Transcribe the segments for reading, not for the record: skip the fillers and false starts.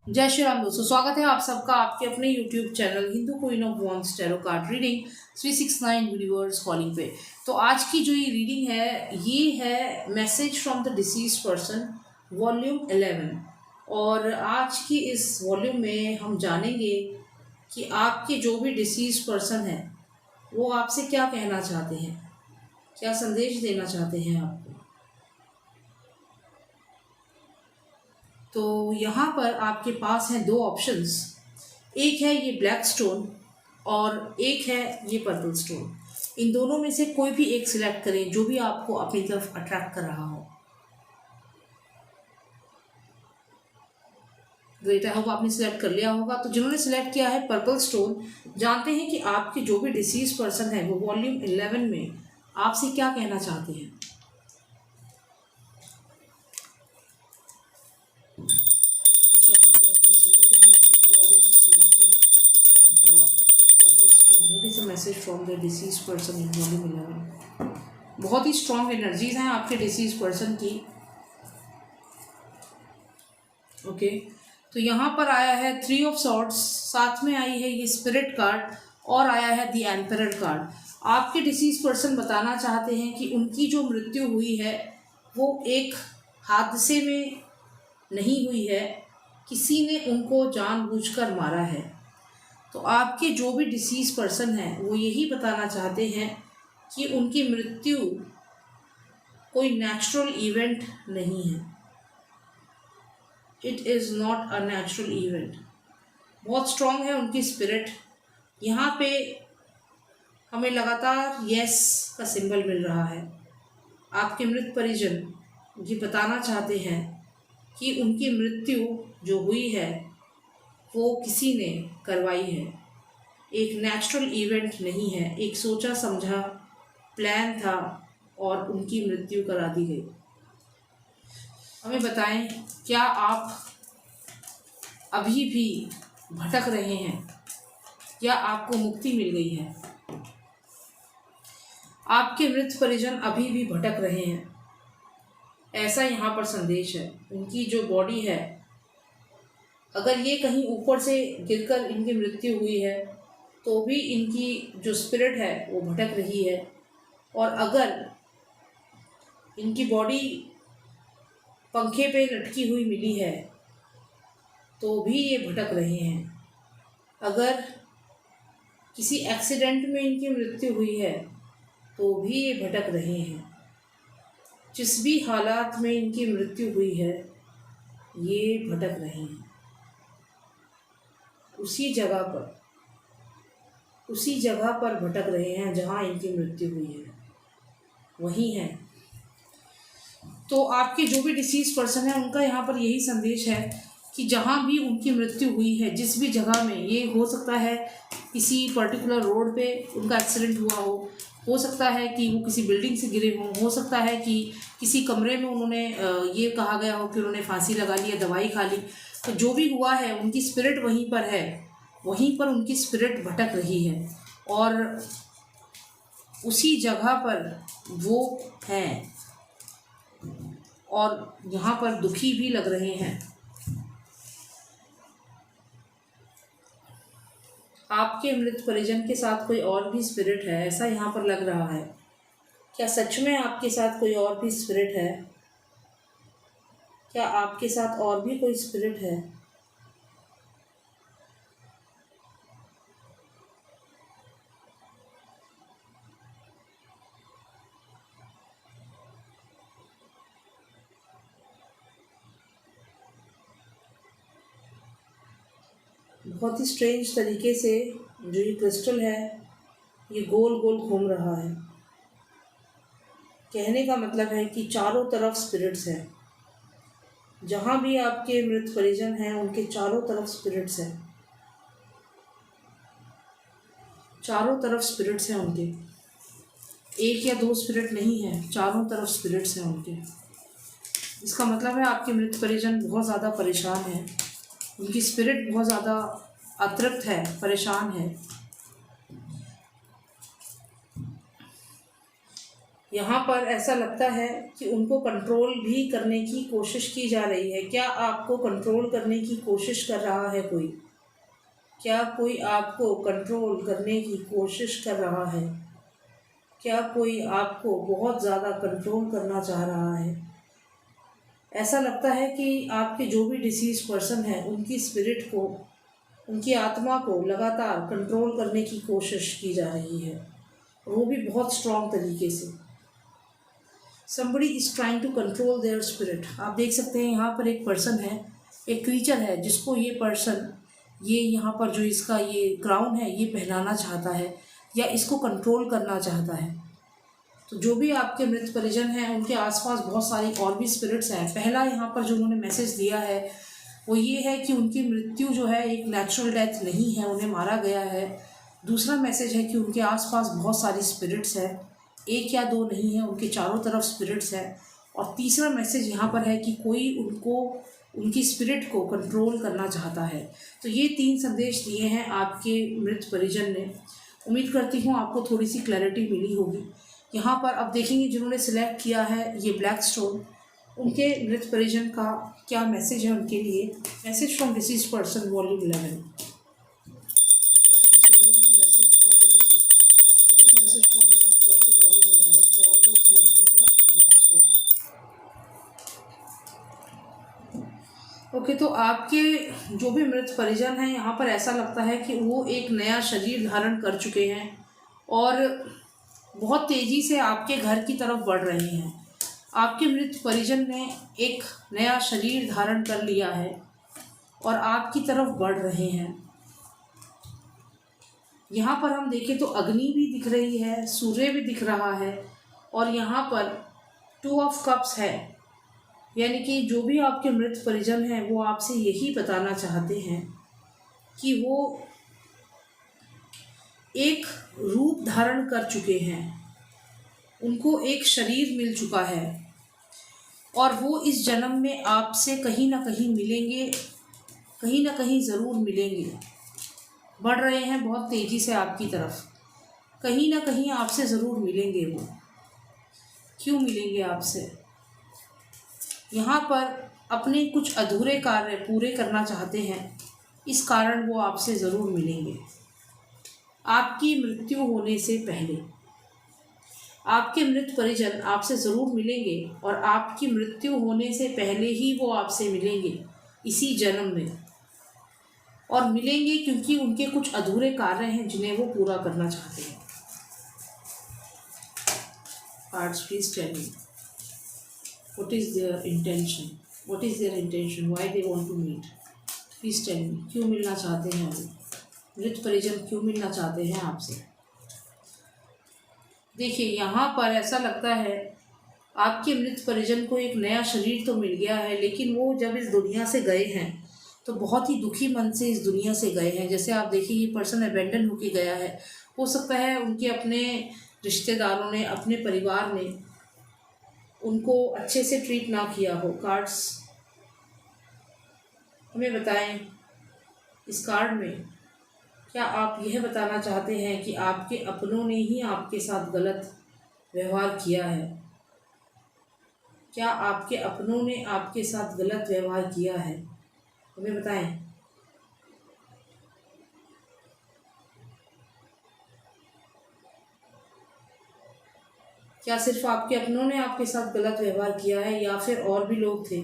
जय श्री राम दोस्तों, स्वागत है आप सबका आपके अपने YouTube channel Hindu queen of wands tarot card reading 369 universe calling पे। तो आज की जो ये रीडिंग है ये है message from the deceased person volume 11। और आज की इस वॉल्यूम में हम जानेंगे कि आपके जो भी डिसीज्ड पर्सन है वो आपसे क्या कहना चाहते हैं, क्या संदेश देना चाहते हैं आपको। तो यहाँ पर आपके पास हैं दो ऑप्शंस, एक है ये ब्लैक स्टोन और एक है ये पर्पल स्टोन। इन दोनों में से कोई भी एक सिलेक्ट करें जो भी आपको अपनी तरफ अट्रैक्ट कर रहा हो। ग्रेट, आई होप आपने सिलेक्ट कर लिया होगा। तो जिन्होंने सिलेक्ट किया है पर्पल स्टोन, जानते हैं कि आपके जो भी डिसीज पर्सन है वो वॉल्यूम 11 में आपसे क्या कहना चाहते हैं। Message from the disease person in volume 11। बहुत ही स्ट्रॉन्ग एनर्जीज हैं आपके डिसीज पर्सन की। ओके, तो यहाँ पर आया है 3 ऑफ सॉर्ड्स, साथ में आई है ये स्पिरिट कार्ड और आया है द एम्परर कार्ड। आपके डिसीज पर्सन बताना चाहते हैं कि उनकी जो मृत्यु हुई है वो एक हादसे में नहीं हुई है, किसी ने उनको जानबूझकर मारा है। तो आपके जो भी डिसीज पर्सन है वो यही बताना चाहते हैं कि उनकी मृत्यु कोई नेचुरल इवेंट नहीं है। It is not a natural event. बहुत स्ट्रॉन्ग है उनकी स्पिरिट। यहाँ पे हमें लगातार यस का सिंबल मिल रहा है। आपके मृत परिजन ये बताना चाहते हैं कि उनकी मृत्यु जो हुई है वो किसी ने करवाई है, एक नेचुरल इवेंट नहीं है, एक सोचा समझा प्लान था और उनकी मृत्यु करा दी गई। हमें बताएं, क्या आप अभी भी भटक रहे हैं या आपको मुक्ति मिल गई है। आपके मृत परिजन अभी भी भटक रहे हैं, ऐसा यहाँ पर संदेश है। उनकी जो बॉडी है, अगर ये कहीं ऊपर से गिरकर इनकी मृत्यु हुई है तो भी इनकी जो स्पिरिट है वो भटक रही है। और अगर इनकी बॉडी पंखे पे लटकी हुई मिली है तो भी ये भटक रहे हैं। अगर किसी एक्सीडेंट में इनकी मृत्यु हुई है तो भी ये भटक रहे हैं। जिस भी हालात में इनकी मृत्यु हुई है ये भटक रहे हैं। उसी जगह पर भटक रहे हैं जहाँ इनकी मृत्यु हुई है, वही है। तो आपके जो भी डिसीज पर्सन है उनका यहाँ पर यही संदेश है कि जहाँ भी उनकी मृत्यु हुई है, जिस भी जगह में, ये हो सकता है किसी पर्टिकुलर रोड पे उनका एक्सीडेंट हुआ हो सकता है कि वो किसी बिल्डिंग से गिरे हों, हो सकता है कि किसी कमरे में उन्होंने ये कहा गया हो कि उन्होंने फांसी लगा ली या दवाई खा ली। तो जो भी हुआ है उनकी स्पिरिट वहीं पर है, वहीं पर उनकी स्पिरिट भटक रही है और उसी जगह पर वो हैं और यहाँ पर दुखी भी लग रहे हैं। आपके मृत परिजन के साथ कोई और भी स्पिरिट है, ऐसा यहाँ पर लग रहा है। क्या सच में आपके साथ कोई और भी स्पिरिट है? क्या आपके साथ और भी कोई स्पिरिट है? बहुत ही स्ट्रेंज तरीके से जो ये क्रिस्टल है ये गोल गोल घूम रहा है। कहने का मतलब है कि चारों तरफ स्पिरिट्स हैं। जहाँ भी आपके मृत परिजन हैं उनके चारों तरफ स्पिरिट्स हैं, चारों तरफ स्पिरिट्स हैं उनके। एक या दो स्पिरिट नहीं है, चारों तरफ स्पिरिट्स हैं उनके। इसका मतलब है आपके मृत परिजन बहुत ज़्यादा परेशान हैं, उनकी स्पिरिट बहुत ज़्यादा अतृप्त है, परेशान है। यहाँ पर ऐसा लगता है कि उनको कंट्रोल भी करने की कोशिश की जा रही है। क्या आपको कंट्रोल करने की कोशिश कर रहा है कोई? क्या कोई आपको कंट्रोल करने की कोशिश कर रहा है? क्या कोई आपको बहुत ज़्यादा कंट्रोल करना चाह रहा है? ऐसा लगता है कि आपके जो भी डिसीज पर्सन है उनकी स्पिरिट को, उनकी आत्मा को लगातार कंट्रोल करने की कोशिश की जा रही है, वो भी बहुत स्ट्रॉन्ग तरीके से। somebody is trying to control their spirit। आप देख सकते हैं यहाँ पर एक पर्सन है, एक क्रीचर है जिसको ये पर्सन, ये यहाँ पर जो इसका ये क्राउन है ये पहनाना चाहता है या इसको कंट्रोल करना चाहता है। तो जो भी आपके मृत परिजन हैं उनके आसपास बहुत सारी और भी स्पिरिट्स हैं। पहला यहाँ पर जो उन्होंने मैसेज दिया है वो ये है कि उनकी मृत्यु जो है एक नेचुरल डेथ नहीं है, उन्हें मारा गया है। दूसरा मैसेज है कि उनके आसपास बहुत सारी स्पिरिट्स हैं, एक या दो नहीं है, उनके चारों तरफ स्पिरिट्स हैं। और तीसरा मैसेज यहाँ पर है कि कोई उनको, उनकी स्पिरिट को कंट्रोल करना चाहता है। तो ये 3 संदेश दिए हैं आपके मृत परिजन ने। उम्मीद करती हूँ आपको थोड़ी सी क्लैरिटी मिली होगी। यहाँ पर अब देखेंगे जिन्होंने सिलेक्ट किया है ये ब्लैक स्टोन, उनके मृत परिजन का क्या मैसेज है उनके लिए। Message from deceased person volume 11। Okay, तो आपके जो भी मृत परिजन हैं यहाँ पर ऐसा लगता है कि वो एक नया शरीर धारण कर चुके हैं और बहुत तेज़ी से आपके घर की तरफ बढ़ रहे हैं। आपके मृत परिजन ने एक नया शरीर धारण कर लिया है और आपकी तरफ बढ़ रहे हैं। यहाँ पर हम देखें तो अग्नि भी दिख रही है, सूर्य भी दिख रहा है और यहाँ पर 2 ऑफ कप्स है। यानी कि जो भी आपके मृत परिजन हैं वो आपसे यही बताना चाहते हैं कि वो एक रूप धारण कर चुके हैं, उनको एक शरीर मिल चुका है और वो इस जन्म में आपसे कहीं ना कहीं मिलेंगे, कहीं ना कहीं ज़रूर मिलेंगे। बढ़ रहे हैं बहुत तेज़ी से आपकी तरफ, कहीं ना कहीं आपसे ज़रूर मिलेंगे वो। क्यों मिलेंगे आपसे? यहाँ पर अपने कुछ अधूरे कार्य पूरे करना चाहते हैं, इस कारण वो आपसे ज़रूर मिलेंगे। आपकी मृत्यु होने से पहले आपके मृत परिजन आपसे ज़रूर मिलेंगे और आपकी मृत्यु होने से पहले ही वो आपसे मिलेंगे इसी जन्म में। और मिलेंगे क्योंकि उनके कुछ अधूरे कार्य हैं जिन्हें वो पूरा करना चाहते हैं। Cards please tell me what is their intention, what is their intention, why they want to meet, please tell me। क्यों मिलना चाहते हैं वो मृत परिजन, क्यों मिलना चाहते हैं आपसे? देखिए यहाँ पर ऐसा लगता है आपके मृत परिजन को एक नया शरीर तो मिल गया है, लेकिन वो जब इस दुनिया से गए हैं तो बहुत ही दुखी मन से इस दुनिया से गए हैं। जैसे आप देखिए ये पर्सन अबेंडन होके गया है, हो सकता है उनके अपने रिश्तेदारों ने, अपने परिवार ने उनको अच्छे से ट्रीट ना किया हो। कार्ड्स हमें बताएं, इस कार्ड में क्या आप यह बताना चाहते हैं कि आपके अपनों ने ही आपके साथ गलत व्यवहार किया है? क्या आपके अपनों ने आपके साथ गलत व्यवहार किया है? हमें बताएं। क्या सिर्फ आपके अपनों ने आपके साथ गलत व्यवहार किया है या फिर और भी लोग थे?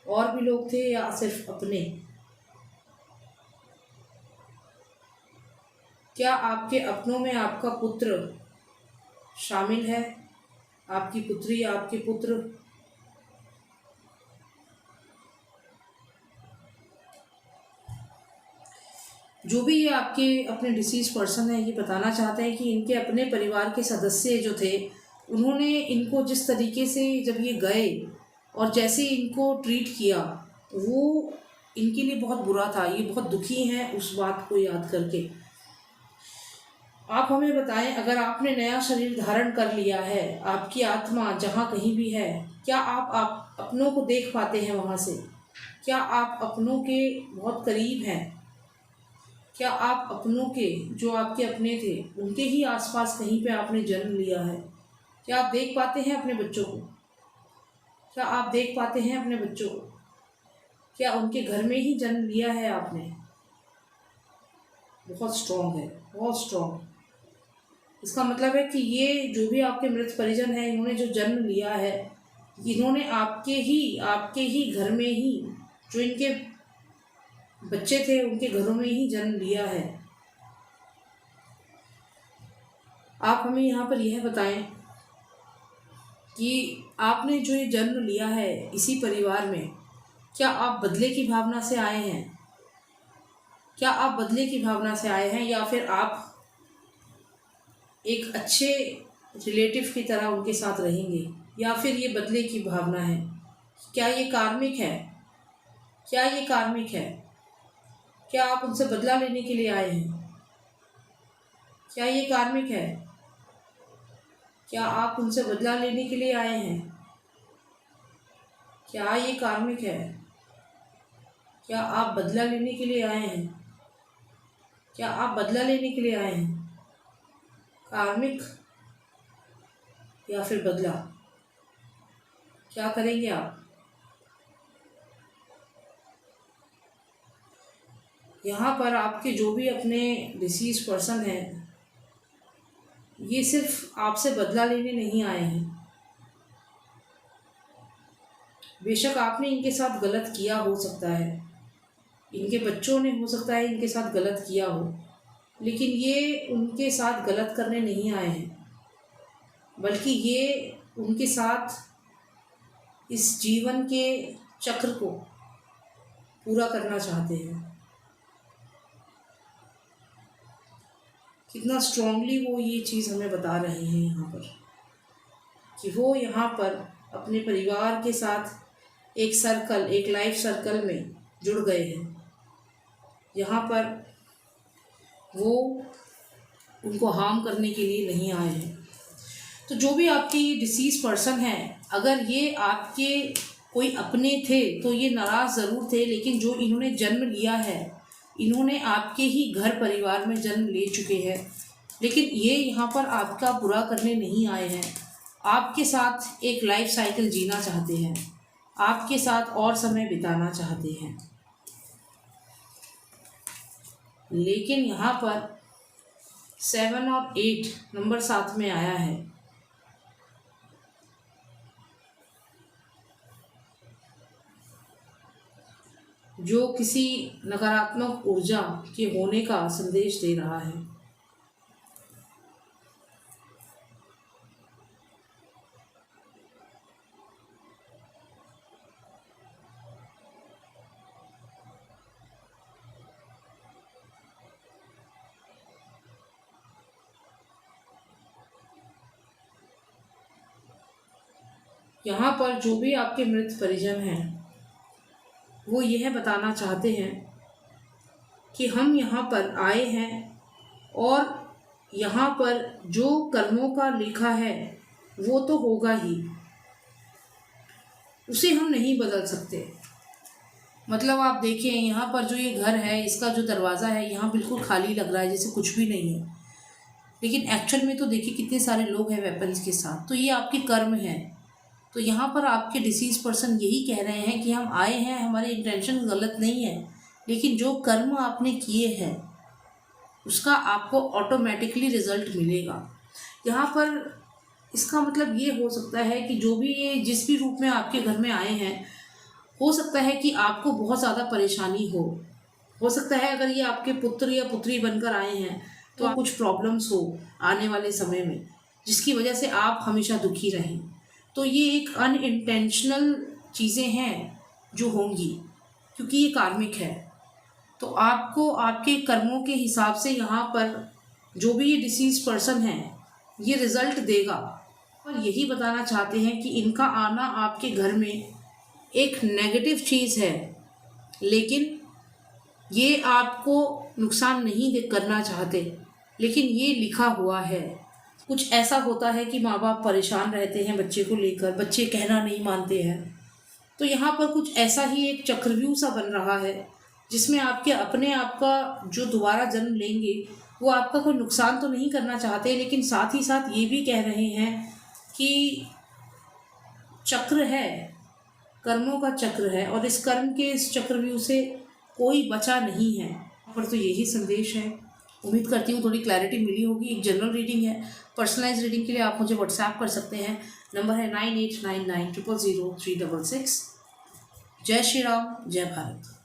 और भी लोग थे या सिर्फ अपने? क्या आपके अपनों में आपका पुत्र शामिल है, आपकी पुत्री, आपके पुत्र? जो भी ये आपके अपने डिसीज पर्सन है ये बताना चाहते हैं कि इनके अपने परिवार के सदस्य जो थे उन्होंने इनको जिस तरीके से जब ये गए और जैसे इनको ट्रीट किया वो इनके लिए बहुत बुरा था। ये बहुत दुखी हैं उस बात को याद करके। आप हमें बताएं, अगर आपने नया शरीर धारण कर लिया है, आपकी आत्मा जहाँ कहीं भी है, क्या आप अपनों को देख पाते हैं वहाँ से? क्या आप अपनों के बहुत करीब हैं? क्या आप अपनों के, जो आपके अपने थे, उनके ही आसपास कहीं पे आपने जन्म लिया है? क्या आप देख पाते हैं अपने बच्चों को? क्या आप देख पाते हैं अपने बच्चों को? क्या उनके घर में ही जन्म लिया है आपने? बहुत स्ट्रांग है, बहुत स्ट्रांग। इसका मतलब है कि ये जो भी आपके मृत परिजन हैं, इन्होंने जो जन्म लिया है, इन्होंने आपके ही घर में ही जो इनके बच्चे थे उनके घरों में ही जन्म लिया है। आप हमें यहाँ पर यह बताएं कि आपने जो ये जन्म लिया है इसी परिवार में, क्या आप बदले की भावना से आए हैं? क्या आप बदले की भावना से आए हैं, या फिर आप एक अच्छे रिलेटिव की तरह उनके साथ रहेंगे, या फिर ये बदले की भावना है? क्या ये कार्मिक है? क्या ये कार्मिक है? क्या आप उनसे बदला लेने के लिए आए हैं? क्या ये कार्मिक है? क्या आप उनसे बदला लेने के लिए आए हैं? क्या ये कार्मिक है? क्या आप बदला लेने के लिए आए हैं? क्या आप बदला लेने के लिए आए हैं? कार्मिक या फिर बदला, क्या करेंगे आप? यहाँ पर आपके जो भी अपने डिसीज पर्सन हैं, ये सिर्फ आपसे बदला लेने नहीं आए हैं। बेशक आपने इनके साथ गलत किया हो सकता है, इनके बच्चों ने हो सकता है इनके साथ गलत किया हो, लेकिन ये उनके साथ गलत करने नहीं आए हैं, बल्कि ये उनके साथ इस जीवन के चक्र को पूरा करना चाहते हैं। कितना स्ट्रांगली वो ये चीज़ हमें बता रहे हैं यहाँ पर, कि वो यहाँ पर अपने परिवार के साथ एक सर्कल, एक लाइफ सर्कल में जुड़ गए हैं। यहाँ पर वो उनको हार्म करने के लिए नहीं आए हैं। तो जो भी आपके ये डिसीज पर्सन हैं, अगर ये आपके कोई अपने थे तो ये नाराज़ ज़रूर थे, लेकिन जो इन्होंने जन्म लिया है, इन्होंने आपके ही घर परिवार में जन्म ले चुके हैं, लेकिन ये यहाँ पर आपका बुरा करने नहीं आए हैं। आपके साथ एक लाइफ साइकिल जीना चाहते हैं, आपके साथ और समय बिताना चाहते हैं। लेकिन यहाँ पर 7 और 8 नंबर साथ में आया है। जो किसी नकारात्मक ऊर्जा के होने का संदेश दे रहा है। यहाँ पर जो भी आपके मृत परिजन हैं, वो यह बताना चाहते हैं कि हम यहाँ पर आए हैं और यहाँ पर जो कर्मों का लिखा है वो तो होगा ही, उसे हम नहीं बदल सकते। मतलब आप देखें यहाँ पर जो ये घर है, इसका जो दरवाज़ा है यहाँ बिल्कुल खाली लग रहा है, जैसे कुछ भी नहीं है, लेकिन एक्चुअल में तो देखिए कितने सारे लोग हैं वेपन्स के साथ। तो ये आपके कर्म हैं। तो यहाँ पर आपके डिसीज पर्सन यही कह रहे हैं कि हम आए हैं, हमारे इंटेंशन गलत नहीं है, लेकिन जो कर्म आपने किए हैं उसका आपको ऑटोमेटिकली रिजल्ट मिलेगा। यहाँ पर इसका मतलब ये हो सकता है कि जो भी ये जिस भी रूप में आपके घर में आए हैं, हो सकता है कि आपको बहुत ज़्यादा परेशानी हो सकता है अगर ये आपके पुत्र या पुत्री बनकर आए हैं तो कुछ प्रॉब्लम्स हो आने वाले समय में, जिसकी वजह से आप हमेशा दुखी रहें। तो ये एक अनइंटेंशनल चीज़ें हैं जो होंगी, क्योंकि ये कार्मिक है। तो आपको आपके कर्मों के हिसाब से यहाँ पर जो भी ये डिसीज पर्सन है ये रिज़ल्ट देगा। और यही बताना चाहते हैं कि इनका आना आपके घर में एक नेगेटिव चीज़ है, लेकिन ये आपको नुकसान नहीं करना चाहते, लेकिन ये लिखा हुआ है। कुछ ऐसा होता है कि माँ बाप परेशान रहते हैं बच्चे को लेकर, बच्चे कहना नहीं मानते हैं। तो यहाँ पर कुछ ऐसा ही एक चक्रव्यूह सा बन रहा है, जिसमें आपके अपने आपका जो दोबारा जन्म लेंगे वो आपका कोई नुकसान तो नहीं करना चाहते, लेकिन साथ ही साथ ये भी कह रहे हैं कि चक्र है, कर्मों का चक्र है, और इस कर्म के इस चक्रव्यूह से कोई बचा नहीं है। पर तो यही संदेश है। उम्मीद करती हूँ थोड़ी क्लैरिटी मिली होगी। एक जनरल रीडिंग है। पर्सनलाइज रीडिंग के लिए आप मुझे व्हाट्सएप कर सकते हैं। नंबर है 9899000366। जय श्री राम, जय भारत।